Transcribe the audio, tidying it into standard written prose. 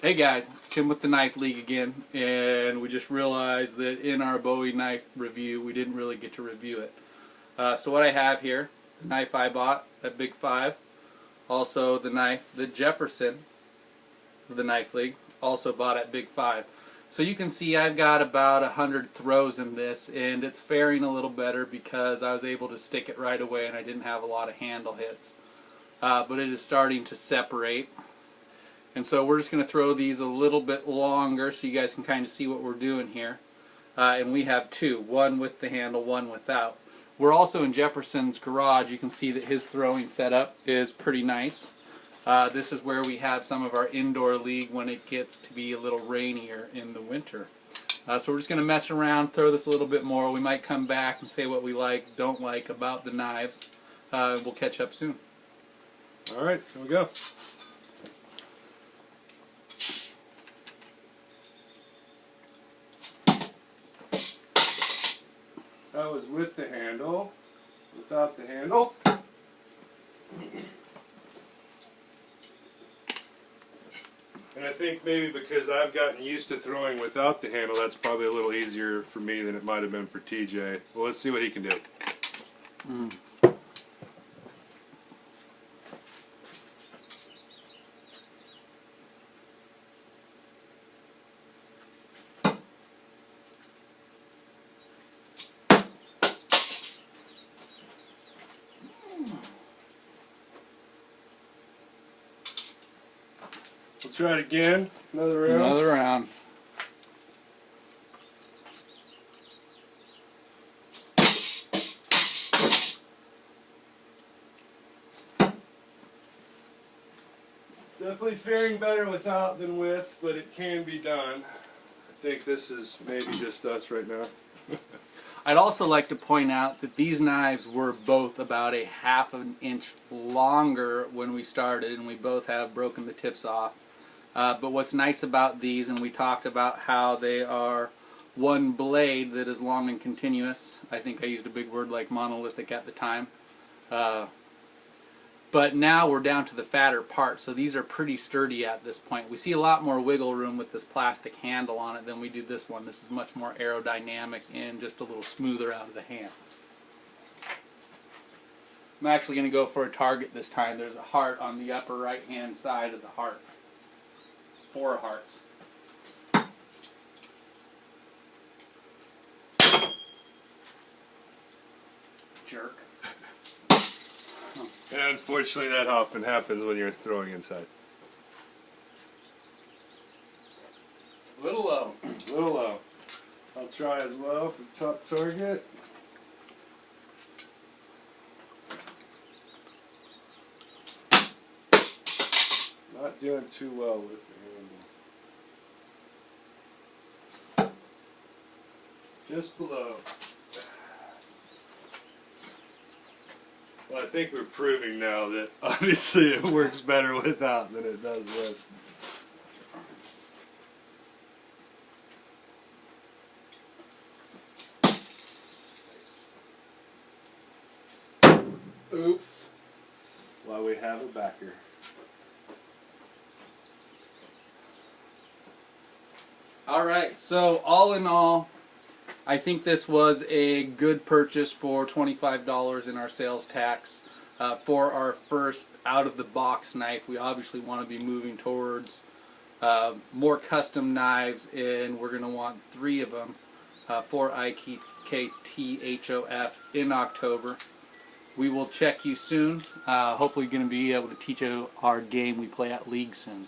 Hey guys, it's Tim with the Knife League again, and we just realized that in our Bowie knife review we didn't really get to review it. So what I have here, the knife I bought at Big 5, also the knife that Jefferson of the Knife League also bought at Big 5. So you can see I've got about 100 throws in this, and it's faring a little better because I was able to stick it right away and I didn't have a lot of handle hits. But it is starting to separate. And so we're just going to throw these a little bit longer so you guys can kind of see what we're doing here. And we have two, one with the handle, one without. We're also in Jefferson's garage. You can see that his throwing setup is pretty nice. This is where we have some of our indoor league when it gets to be a little rainier in the winter. So we're just going to mess around, throw this a little bit more. We might come back and say what we like, don't like about the knives. We'll catch up soon. Alright, here we go. That was with the handle, without the handle. And I think maybe because I've gotten used to throwing without the handle, that's probably a little easier for me than it might have been for TJ. Well, let's see what he can do. We'll try it again. Another round. Another round. Definitely faring better without than with, but it can be done. I think this is maybe just us right now. I'd also like to point out that these knives were both about a ½ an inch longer when we started, and we both have broken the tips off. But what's nice about these, and we talked about how they are one blade that is long and continuous. I think I used a big word like monolithic at the time. But now we're down to the fatter part, so these are pretty sturdy at this point. We see a lot more wiggle room with this plastic handle on it than we do this one. This is much more aerodynamic and just a little smoother out of the hand. I'm actually going to go for a target this time. There's a heart on the upper right hand side of the heart. 4 hearts. Jerk. And unfortunately that often happens when you're throwing inside. A little low. A little low. I'll try as well for top target. Not doing too well with the handle. Just below. Well, I think we're proving now that obviously it works better without than it does with. Oops. That's why we have a backer. Alright, so all in all, I think this was a good purchase for $25 in our sales tax for our first out-of-the-box knife. We obviously want to be moving towards more custom knives, and we're going to want 3 of them for IKTHOF in October. We will check you soon. Hopefully going to be able to teach you our game we play at League soon.